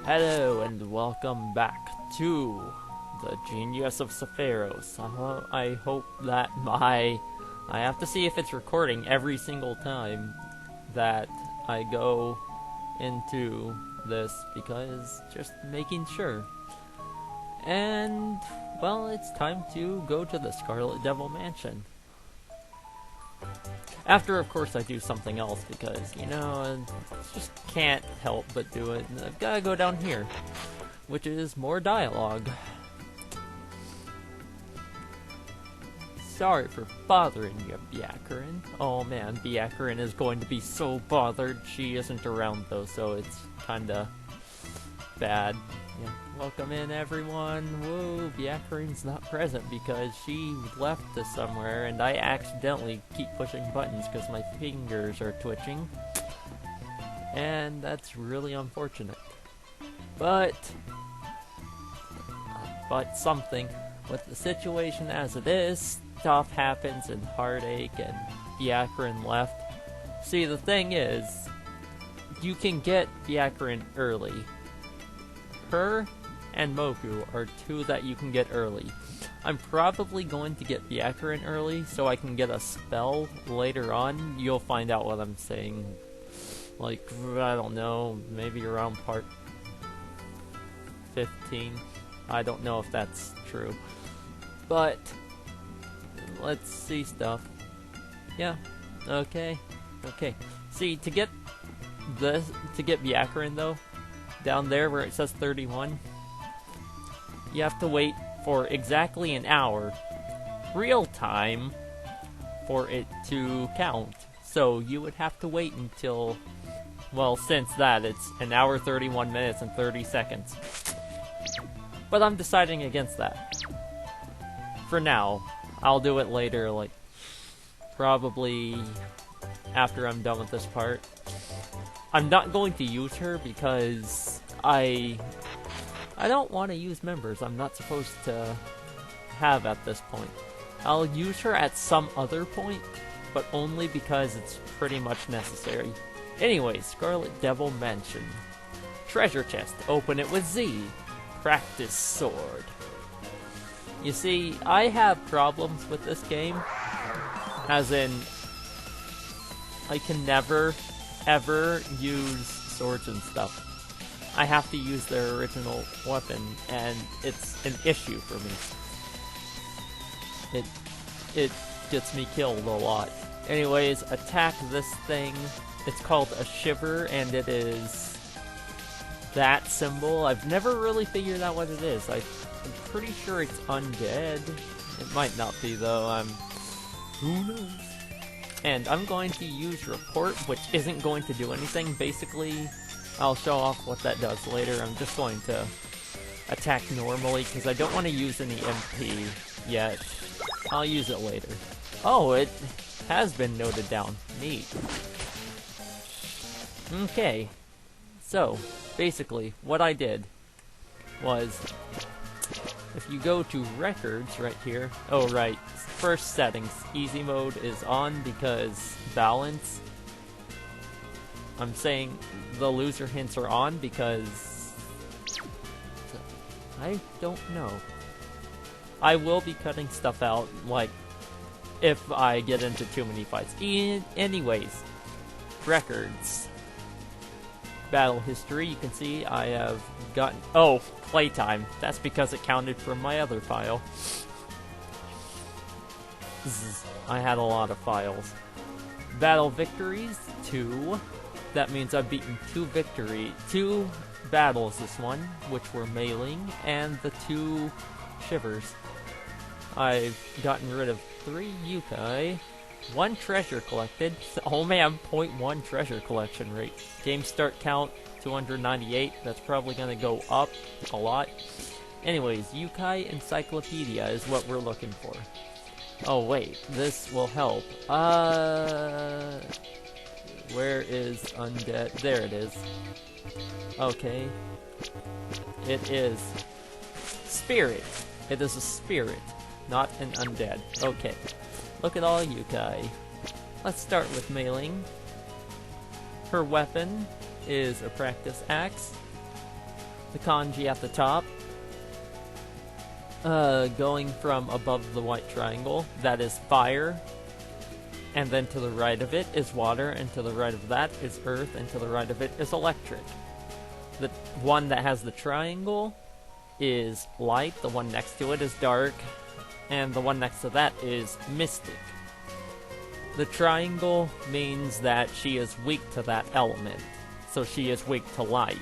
Hello and welcome back to the Genius of Sappheiros. I hope that I have to see if it's recording every single time that I go into this, because just making sure. And, well, it's time to go to the Scarlet Devil Mansion. After, of course, I do something else, because, you know, I just can't help but do it. And I've gotta go down here, which is more dialogue. Sorry for bothering you, Byakurin. Oh man, Byakurin is going to be so bothered. She isn't around though, so it's kinda bad. Yeah. Welcome in, everyone. Whoa, Byakurin's not present because she left to somewhere, and I accidentally keep pushing buttons because my fingers are twitching. And that's really unfortunate. But something. With the situation as it is, stuff happens and heartache, and Byakurin left. See, the thing is, you can get Byakurin early. Her and Moku are two that you can get early. I'm probably going to get Byakurin early so I can get a spell later on. You'll find out what I'm saying. Like, I don't know, maybe around part 15. I don't know if that's true. But let's see stuff. Yeah. Okay. See, to get Byakurin though, down there where it says 31, you have to wait for exactly an hour, real time, for it to count. So you would have to wait until, well, since that, it's an hour, 31 minutes, and 30 seconds. But I'm deciding against that. For now. I'll do it later, like, probably after I'm done with this part. I'm not going to use her because I don't want to use members I'm not supposed to have at this point. I'll use her at some other point, but only because it's pretty much necessary. Anyway, Scarlet Devil Mansion. Treasure chest. Open it with Z. Practice sword. You see, I have problems with this game, as in, I can never, ever use swords and stuff. I have to use their original weapon, and it's an issue for me. It gets me killed a lot. Anyways, attack this thing. It's called a shiver, and it is that symbol. I've never really figured out what it is. I'm pretty sure it's undead. It might not be though. Who knows? And I'm going to use report, which isn't going to do anything. Basically, I'll show off what that does later. I'm just going to attack normally because I don't want to use any MP yet. I'll use it later. Oh, it has been noted down. Neat. Okay. So, basically, what I did was, if you go to records right here, oh right, first settings, easy mode is on because balance. I'm saying the loser hints are on because I don't know. I will be cutting stuff out, like, if I get into too many fights. Anyways, records. Battle history, you can see I have gotten... Oh, playtime. That's because it counted from my other file. I had a lot of files. Battle victories, 2. That means I've beaten 2 battles this one, which were mailing, and the 2 shivers. I've gotten rid of 3 yokai. 1 treasure collected. Oh man, 0.1 treasure collection rate. Game start count, 298. That's probably gonna go up a lot. Anyways, Yukai Encyclopedia is what we're looking for. Oh wait, this will help. Where is undead? There it is. Okay. It is spirit. It is a spirit, not an undead. Okay. Look at all Yukai. Let's start with mailing. Her weapon is a practice axe. the kanji at the top. Going from above the white triangle, that is fire. And then to the right of it is water, and to the right of that is earth, and to the right of it is electric. The one that has the triangle is light, the one next to it is dark, and the one next to that is mystic. The triangle means that she is weak to that element, so she is weak to light.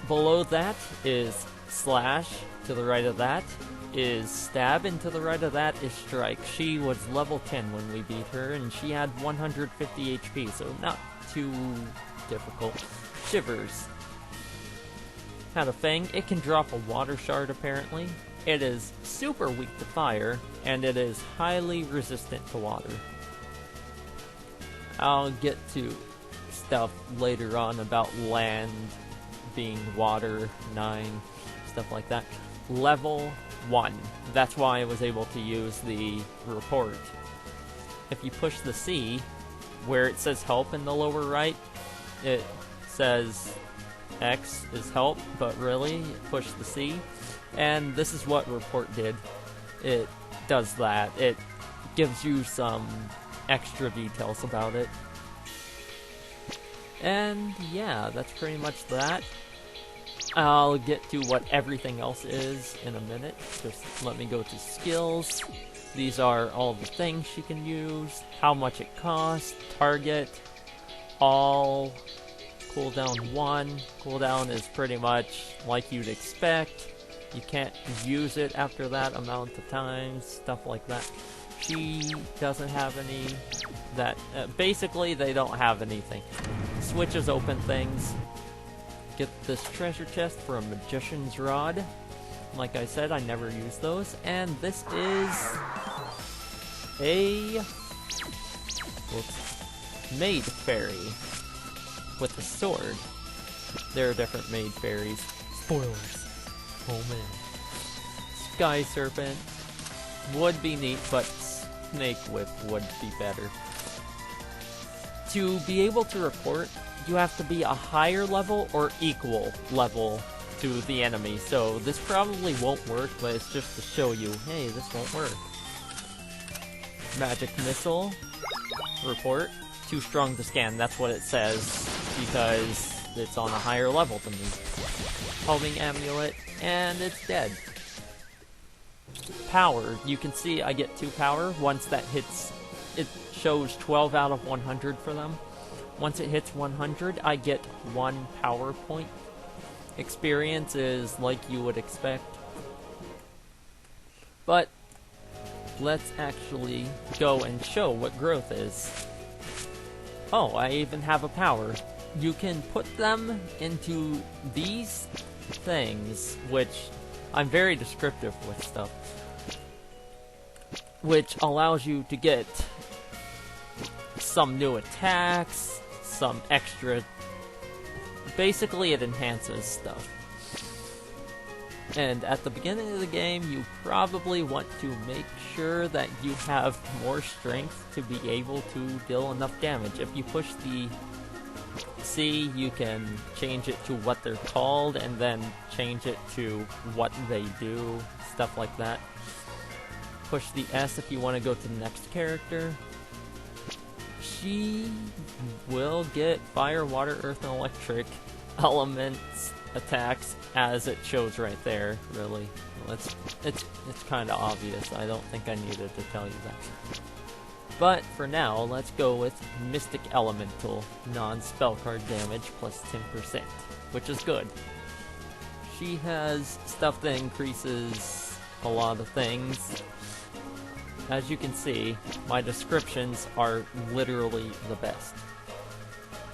Below that is slash, to the right of that is stab, and to the right of that is strike. She was level 10 when we beat her, and she had 150 HP, so not too difficult. Shivers had a fang. It can drop a water shard apparently. It is super weak to fire, and it is highly resistant to water. I'll get to stuff later on about land being water 9, stuff like that. Level 1. That's why I was able to use the report. If you push the C, where it says help in the lower right, it says X is help, but really, push the C. And this is what report did. It does that. It gives you some extra details about it. And yeah, that's pretty much that. I'll get to what everything else is in a minute. Just let me go to skills. These are all the things she can use, how much it costs, target, all, cooldown 1. Cooldown is pretty much like you'd expect. You can't use it after that amount of times, stuff like that. She doesn't have any that, basically they don't have anything. Switches open things. Get this treasure chest for a magician's rod. Like I said, I never use those. And this is a maid fairy with a sword. There are different maid fairies. Spoilers. Oh man. Sky serpent would be neat, but snake whip would be better. To be able to report, you have to be a higher level or equal level to the enemy, so this probably won't work, but it's just to show you, hey, this won't work. Magic missile, report, too strong to scan, that's what it says, because it's on a higher level than me. Homing amulet, and it's dead. Power, you can see I get 2 power, once that hits, it shows 12 out of 100 for them. Once it hits 100, I get 1 power point. Experience is like you would expect. But let's actually go and show what growth is. Oh, I even have a power. You can put them into these things, which I'm very descriptive with stuff, which allows you to get some new attacks, some extra. Basically, it enhances stuff. And at the beginning of the game, you probably want to make sure that you have more strength to be able to deal enough damage. If you push the C, you can change it to what they're called, and then change it to what they do, stuff like that. Push the S if you want to go to the next character. She will get fire, water, earth, and electric elements attacks as it shows right there, really. Well, it's kind of obvious. I don't think I needed to tell you that. But for now, let's go with Mystic Elemental, non-spell card damage plus 10%, which is good. She has stuff that increases a lot of things. As you can see, my descriptions are literally the best.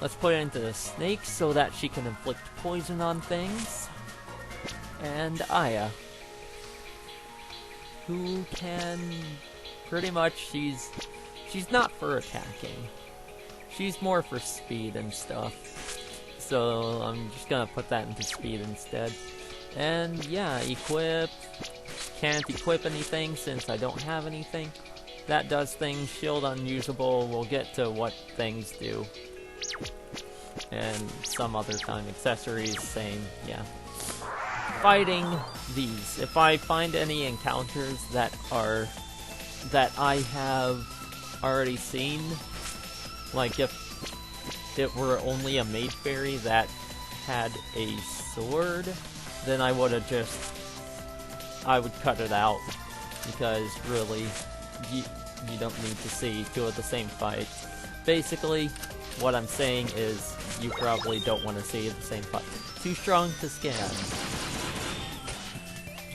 Let's put it into the snake so that she can inflict poison on things. And Aya, who can pretty much, she's not for attacking. She's more for speed and stuff. So I'm just gonna put that into speed instead. And yeah, equip. Can't equip anything since I don't have anything. That does things. Shield unusable. We'll get to what things do. and some other time accessories, same, yeah. Fighting these. If I find any encounters that I have already seen, like if it were only a mage fairy that had a sword, then I would cut it out, because really, you don't need to see two of the same fight. Basically, what I'm saying is, you probably don't want to see the same fight. Too strong to scan.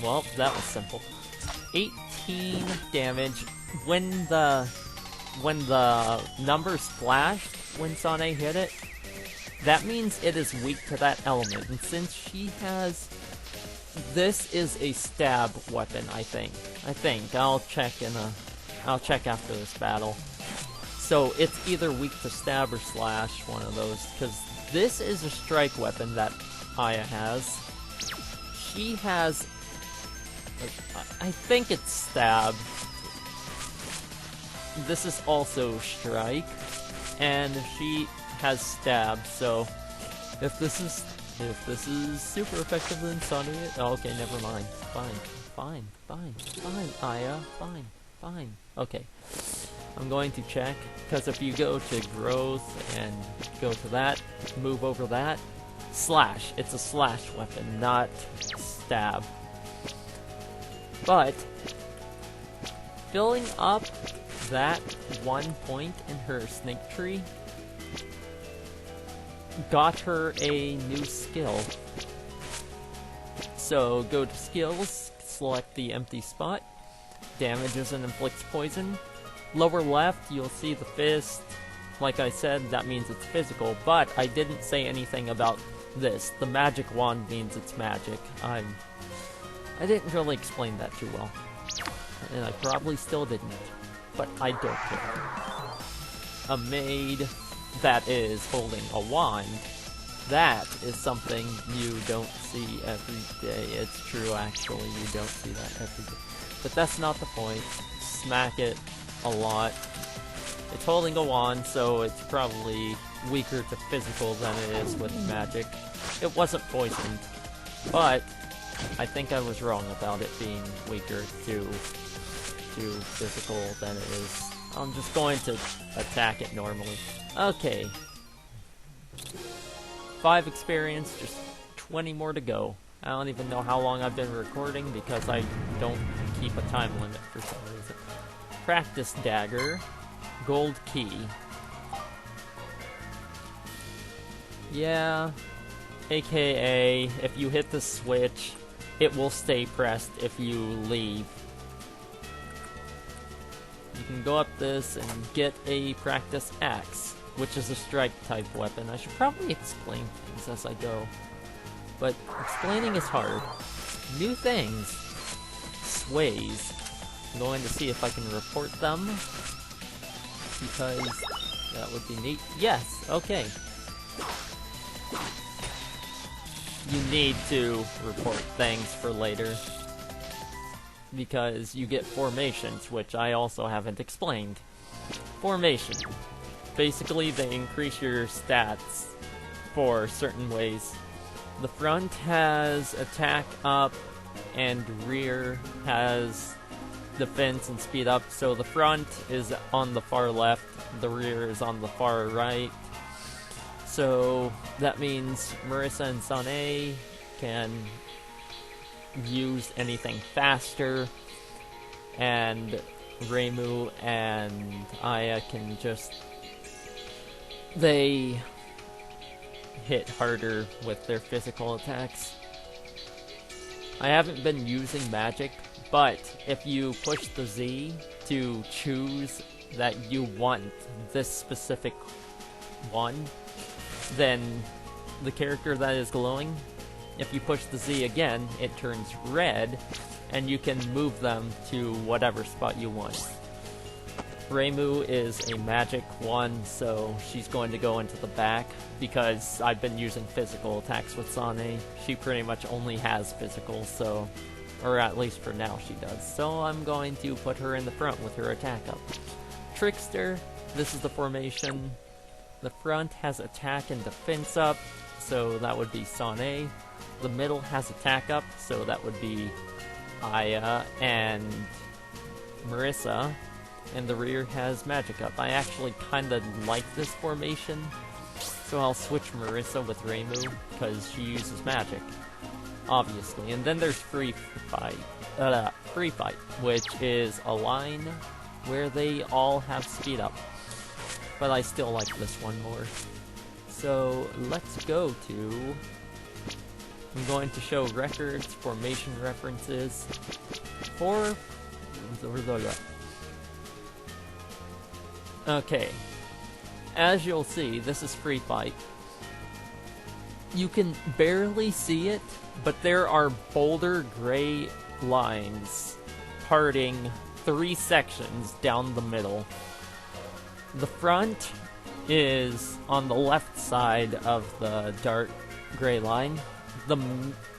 Well, that was simple. 18 damage. When the numbers flashed when Sane hit it, that means it is weak to that element. And since she has... This is a stab weapon, I think. I'll check after this battle. So it's either weak to stab or slash, one of those, because this is a strike weapon that Aya has. She has... I think it's stab. This is also strike, and she has stab, so if this is super effective, then Sunny it. Oh, okay, never mind. Fine, Aya, fine. Okay. I'm going to check, because if you go to growth and go to that, move over that, slash. It's a slash weapon, not stab. But filling up that 1 point in her snake tree got her a new skill. So go to skills, select the empty spot, damages and inflicts poison. Lower left, you'll see the fist. Like I said, that means it's physical, but I didn't say anything about this. The magic wand means it's magic. I didn't really explain that too well. And I probably still didn't. But I don't care. A maid that is holding a wand, that is something you don't see every day. It's true, actually, you don't see that every day. But that's not the point. Smack it a lot. It's holding a wand, so it's probably weaker to physical than it is with magic. It wasn't poisoned, but I think I was wrong about it being weaker to physical than it is. I'm just going to attack it normally. Okay. 5 experience, just 20 more to go. I don't even know how long I've been recording because I don't keep a time limit for some reason. Practice dagger. Gold key. Yeah. AKA, if you hit the switch, it will stay pressed if you leave. You can go up this and get a practice axe, which is a strike type weapon. I should probably explain things as I go, but explaining is hard. New things. Sways. I'm going to see if I can report them, because that would be neat. Yes, okay. You need to report things for later, because you get formations, which I also haven't explained. Formation. Basically, they increase your stats for certain ways. The front has attack up, and rear has defense and speed up, so the front is on the far left, the rear is on the far right. So that means Marissa and Sane can use anything faster, and Reimu and Aya can just... they hit harder with their physical attacks. I haven't been using magic, but if you push the Z to choose that you want this specific one, then the character that is glowing, if you push the Z again, it turns red, and you can move them to whatever spot you want. Reimu is a magic one, so she's going to go into the back, because I've been using physical attacks with Sane. She pretty much only has physical, so... or at least for now she does. So I'm going to put her in the front with her attack up. Trickster, this is the formation. The front has attack and defense up, so that would be Sane. The middle has attack up, so that would be Aya and Marissa. And the rear has magic up. I actually kinda like this formation, so I'll switch Marissa with Reimu, because she uses magic, obviously. And then there's Free Fight, which is a line where they all have speed up. But I still like this one more. So let's go to... I'm going to show records, formation references, for... Okay. As you'll see, this is Free Fight. You can barely see it, but there are bolder gray lines parting 3 sections down the middle. The front is on the left side of the dark gray line.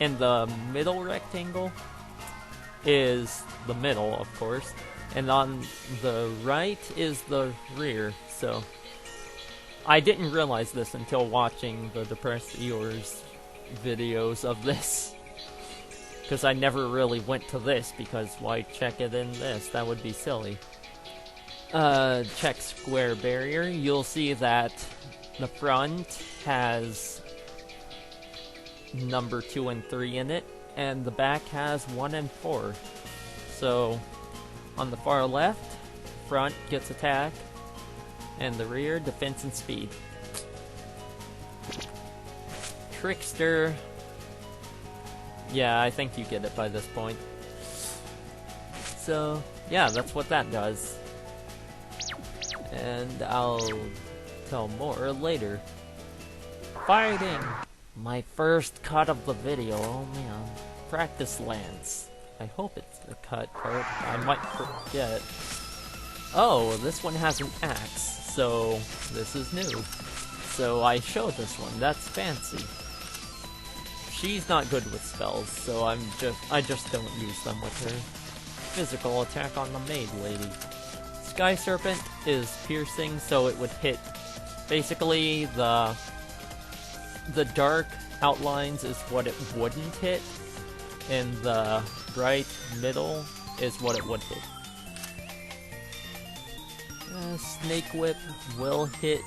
And the middle rectangle is the middle, of course. And on the right is the rear, so... I didn't realize this until watching the Depressed Eeyores videos of this. Because I never really went to this, because why check it in this? That would be silly. Check square barrier. You'll see that the front has number 2 and 3 in it, and the back has 1 and 4. So, on the far left, front gets attack, and the rear, defense and speed. Trickster. Yeah, I think you get it by this point. So, yeah, that's what that does. And I'll tell more later. Fighting! My first cut of the video, oh man. Practice Lance. I hope it's the cut part. I might forget. Oh, this one has an axe. So, this is new. So I showed this one, that's fancy. She's not good with spells, so I just don't use them with her. Physical attack on the maid lady. Sky Serpent is piercing, so it would hit... Basically, the dark outlines is what it wouldn't hit, and the bright middle is what it would hit. Snake Whip will hit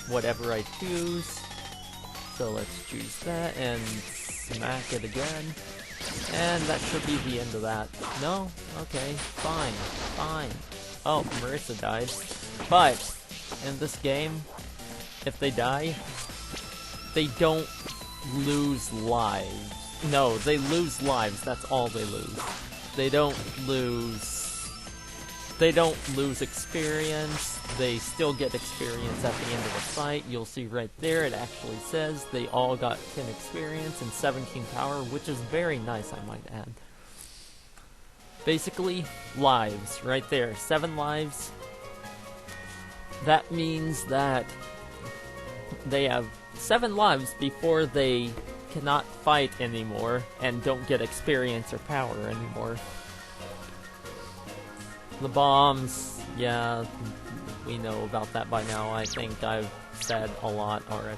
whatever I choose. So let's choose that and smack it again. And that should be the end of that. No? Okay. Fine. Fine. Oh, Marissa died. But, in this game, if they die, they don't lose lives. No, they lose lives. That's all they lose. They don't lose experience. They still get experience at the end of the fight. You'll see right there, it actually says they all got 10 experience and 17 power, which is very nice, I might add. Basically, lives, right there, 7 lives. That means that they have 7 lives before they cannot fight anymore and don't get experience or power anymore. The bombs, yeah, we know about that by now. I think I've said a lot already.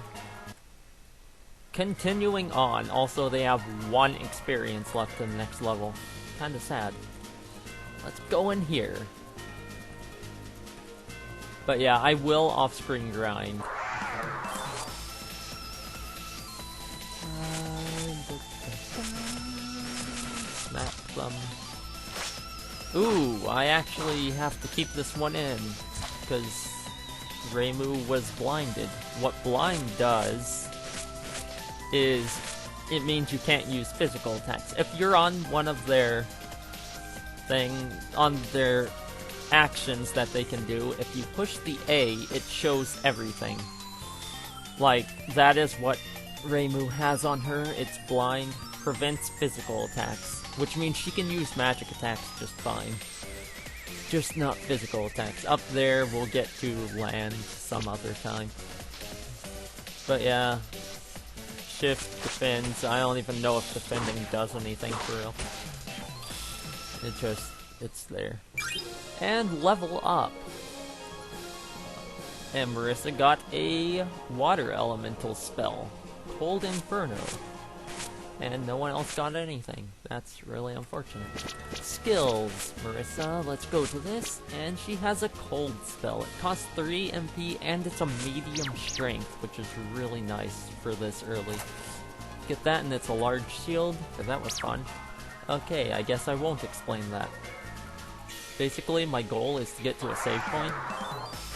Continuing on, also they have 1 experience left in the next level. Kinda sad. Let's go in here. But yeah, I will off-screen grind. Snap them. Ooh, I actually have to keep this one in, because Reimu was blinded. What blind does is it means you can't use physical attacks. If you're on one of their on their actions that they can do, if you push the A, it shows everything. Like, that is what Reimu has on her. It's blind, prevents physical attacks, which means she can use magic attacks just fine. Just not physical attacks. Up there, we'll get to land some other time. But yeah, shift defends. I don't even know if defending does anything for real. It's there. And level up. And Marissa got a water elemental spell, Cold Inferno. And no one else got anything. That's really unfortunate. Skills. Marissa, let's go to this. And she has a cold spell. It costs 3 MP and it's a medium strength, which is really nice for this early. Get that, and it's a large shield, because that was fun. Okay, I guess I won't explain that. Basically, my goal is to get to a save point.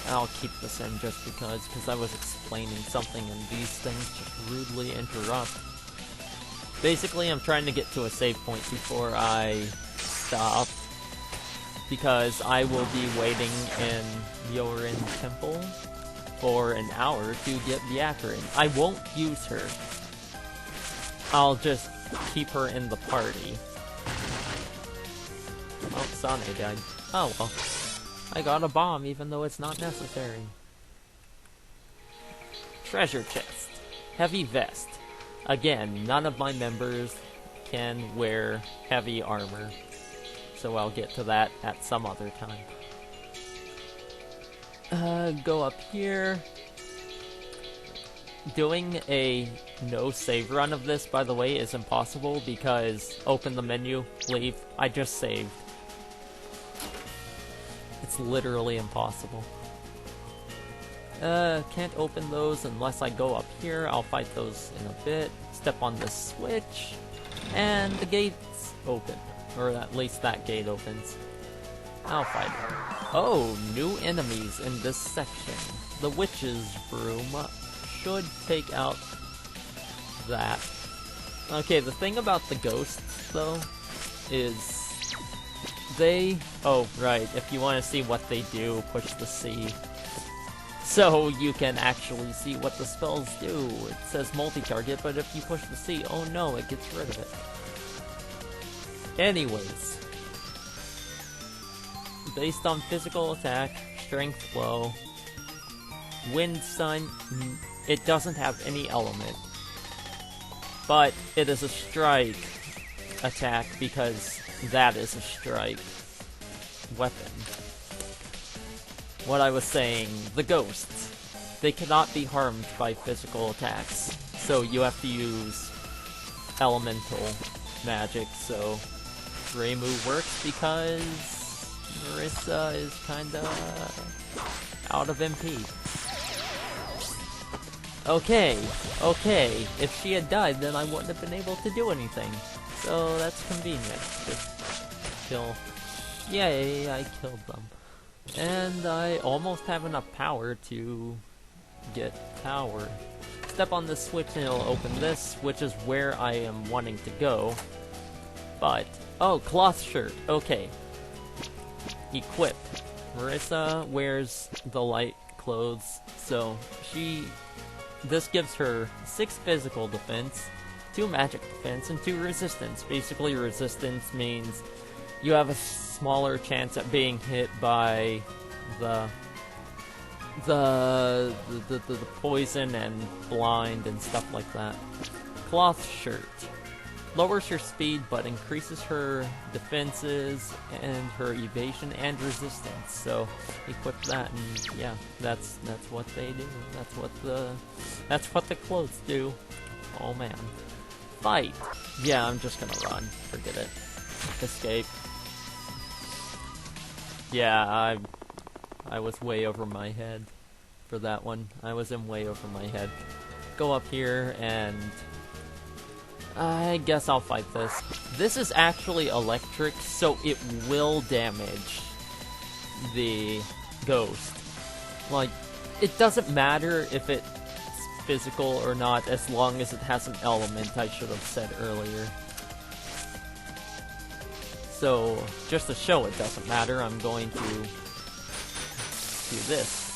I'll keep this in just because I was explaining something and these things just rudely interrupt. Basically, I'm trying to get to a save point before I stop, because I will be waiting in Yorin Temple for an hour to get Byakurin. I won't use her. I'll just keep her in the party. Oh, Sane died. Oh well. I got a bomb even though it's not necessary. Treasure chest. Heavy vest. Again, none of my members can wear heavy armor, so I'll get to that at some other time. Go up here. Doing a no save run of this, by the way, is impossible because open the menu, leave. I just saved. It's literally impossible. Can't open those unless I go up here. I'll fight those in a bit. Step on this switch, and the gates open. Or at least that gate opens. I'll fight it. Oh, new enemies in this section. The Witch's Broom should take out that. Okay, the thing about the ghosts, though, is they... Oh, right, if you want to see what they do, push the C. So you can actually see what the spells do. It says multi-target, but if you push the C, oh no, it gets rid of it. Anyways. Based on physical attack, strength flow, wind sun, it doesn't have any element. But it is a strike attack because that is a strike weapon. What I was saying, the ghosts, they cannot be harmed by physical attacks, so you have to use elemental magic, so Reimu works because Marissa is kinda out of MP. Okay, if she had died then I wouldn't have been able to do anything, so that's convenient. Just kill. Yay, I killed them. And I almost have enough power to get power. Step on this switch and it'll open this, which is where I am wanting to go. But, oh, cloth shirt, okay. Equip. Marissa wears the light clothes, so this gives her 6 physical defense, 2 magic defense, and 2 resistance. Basically, resistance means you have a smaller chance at being hit by the poison and blind and stuff like that. Cloth shirt. Lowers her speed but increases her defenses and her evasion and resistance. So equip that and yeah, that's what they do. That's what the clothes do. Oh man. Fight. Yeah, I'm just gonna run. Forget it. Escape. Yeah, I was way over my head for that one. I was in way over my head. Go up here and I guess I'll fight this. This is actually electric, so it will damage the ghost. Like, it doesn't matter if it's physical or not, as long as it has an element, I should have said earlier. So, just to show it doesn't matter, I'm going to do this.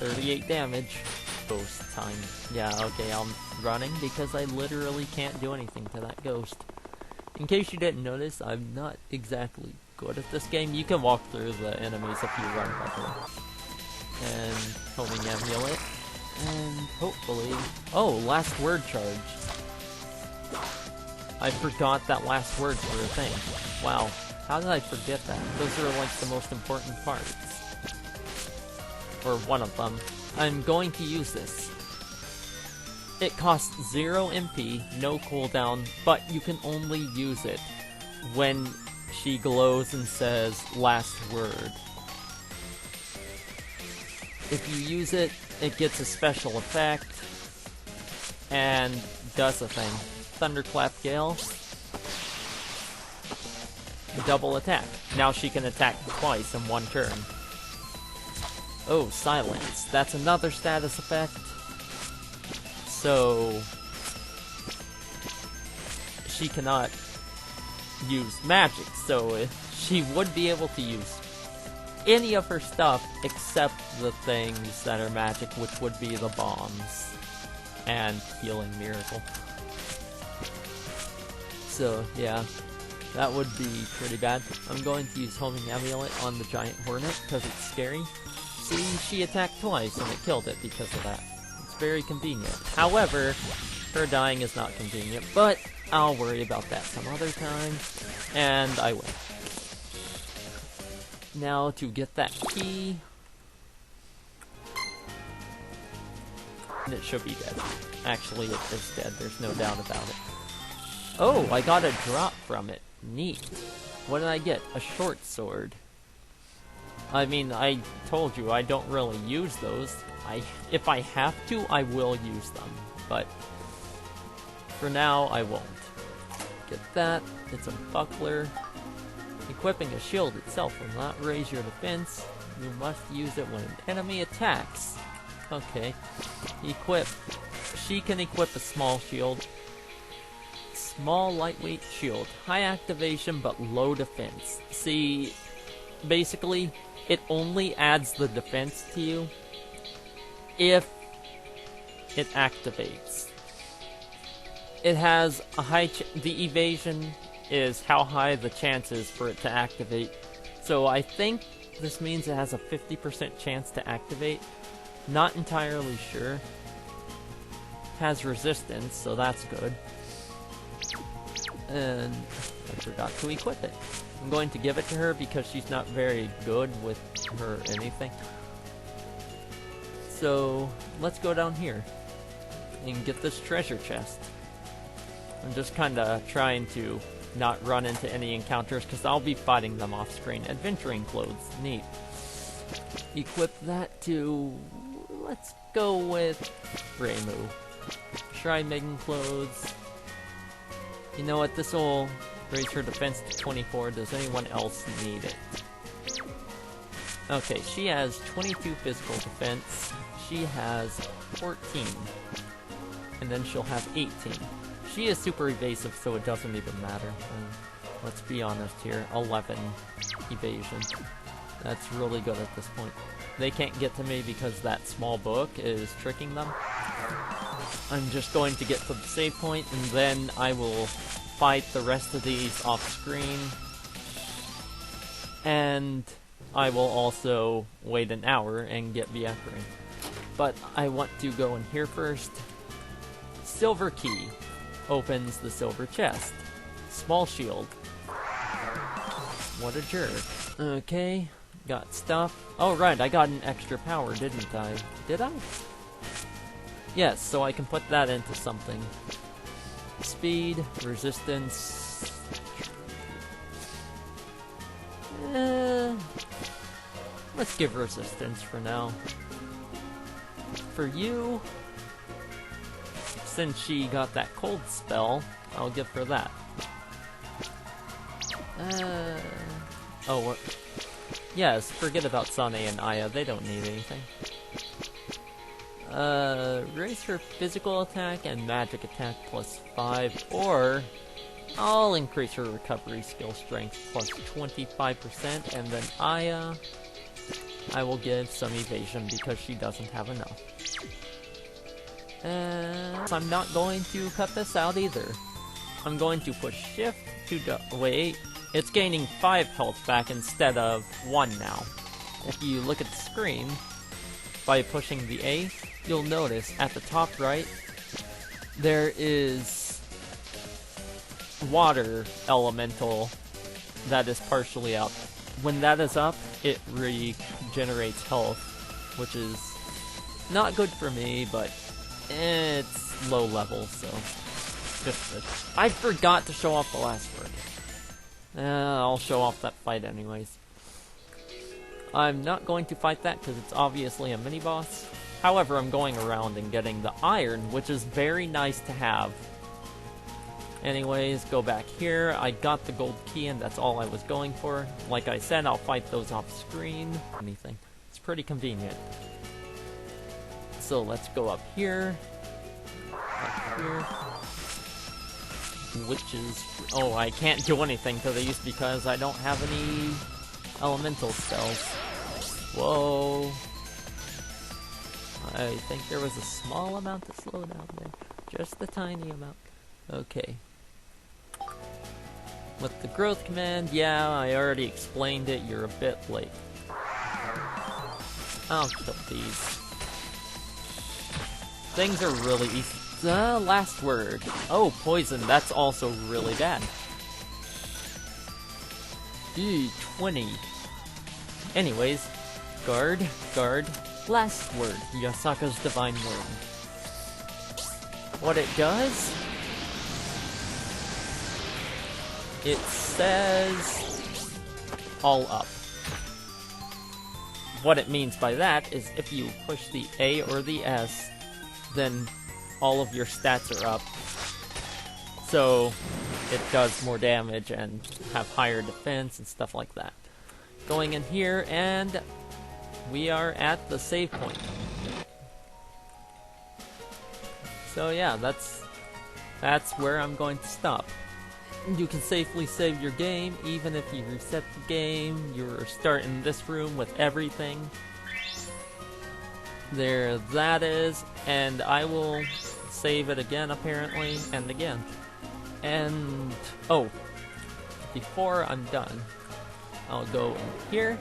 38 damage. Ghost time. Yeah, okay, I'm running because I literally can't do anything to that ghost. In case you didn't notice, I'm not exactly good at this game. You can walk through the enemies if you run better. And homing amulet. And hopefully... Oh, last word charge. I forgot that last words were a thing. Wow, how did I forget that? Those are like the most important parts. or one of them, I'm going to use this. It costs 0 MP, no cooldown, but you can only use it when she glows and says last word. If you use it, it gets a special effect and does a thing. Thunderclap Gale. Double attack. Now she can attack twice in one turn. Oh, Silence. That's another status effect. So she cannot use magic, so she would be able to use any of her stuff except the things that are magic, which would be the bombs and Healing Miracle. So yeah, that would be pretty bad. I'm going to use Homing Amulet on the Giant Hornet because it's scary. See, she attacked twice and it killed it because of that. It's very convenient. However, her dying is not convenient, but I'll worry about that some other time, and I will. Now to get that key, it should be dead. Actually, it is dead, there's no doubt about it. Oh, I got a drop from it. Neat. What did I get? A short sword. I mean, I told you I don't really use those. If I have to, I will use them, but for now, I won't. Get that. It's a buckler. Equipping a shield itself will not raise your defense. You must use it when an enemy attacks. Okay. Equip. She can equip a small shield. Small lightweight shield. High activation but low defense. See, basically, it only adds the defense to you if it activates. It has a high the evasion is how high the chance is for it to activate. So I think this means it has a 50% chance to activate. Not entirely sure. Has resistance, so that's good. And I forgot to equip it. I'm going to give it to her because she's not very good with her anything. So let's go down here and get this treasure chest. I'm just kind of trying to not run into any encounters because I'll be fighting them off screen. Adventuring clothes, neat. Equip that to, let's go with Reimu. Shrine Maiden clothes. You know what, this will raise her defense to 24. Does anyone else need it? Okay, she has 22 physical defense. She has 14. And then she'll have 18. She is super evasive, so it doesn't even matter. And let's be honest here, 11 evasion. That's really good at this point. They can't get to me because that small book is tricking them. I'm just going to get to the save point, and then I will fight the rest of these off screen. And I will also wait an hour and get Viacrine. But I want to go in here first. Silver key opens the silver chest. Small shield. What a jerk. Okay, got stuff. Oh right, I got an extra power, didn't I? Did I? Yes, so I can put that into something. Speed, resistance. Let's give resistance for now. For you, since she got that cold spell, I'll give her that. Oh, what? Yes, forget about Sane and Aya, they don't need anything. Raise her physical attack and magic attack plus 5, or I'll increase her recovery skill strength plus 25%, and then Aya, I will give some evasion because she doesn't have enough. I'm not going to cut this out either. I'm going to push shift to wait. It's gaining 5 health back instead of 1 now. If you look at the screen, by pushing the A, you'll notice at the top right, there is water elemental that is partially up. When that is up, it regenerates health which is not good for me, but it's low level, so just good. I forgot to show off the last word. I'll show off that fight anyways. I'm not going to fight that because it's obviously a mini-boss. However, I'm going around and getting the iron, which is very nice to have. Anyways, go back here. I got the gold key and that's all I was going for. Like I said, I'll fight those off screen. Anything. It's pretty convenient. So let's go up here. Up here. Which is... Oh, I can't do anything to these because I don't have any elemental spells. Whoa. I think there was a small amount of slowdown there. Just a tiny amount. Okay. With the growth command, yeah, I already explained it. You're a bit late. I'll kill these. Things are really easy. The last word. Oh, poison. That's also really bad. 20. Anyways, guard. Last word. Yasaka's Divine Word. What it does? It says all up. What it means by that is if you push the A or the S, then all of your stats are up. So it does more damage and have higher defense and stuff like that. Going in here, and we are at the save point. So yeah, that's where I'm going to stop. You can safely save your game, even if you reset the game. You're starting this room with everything. There that is, and I will save it again apparently, and again. And, oh, before I'm done, I'll go in here.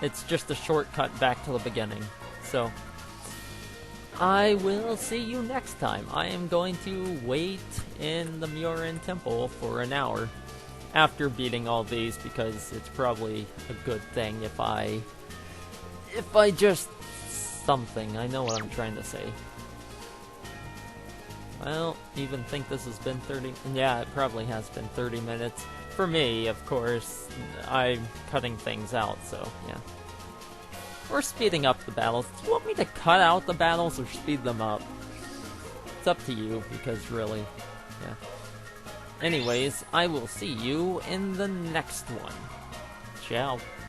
It's just a shortcut back to the beginning. So, I will see you next time. I am going to wait in the Myorin Temple for an hour after beating all these, because it's probably a good thing if I just something. I know what I'm trying to say. I don't even think this has been 30... Yeah, it probably has been 30 minutes. For me, of course, I'm cutting things out, so yeah. Or speeding up the battles. Do you want me to cut out the battles or speed them up? It's up to you, because really, yeah. Anyways, I will see you in the next one. Ciao.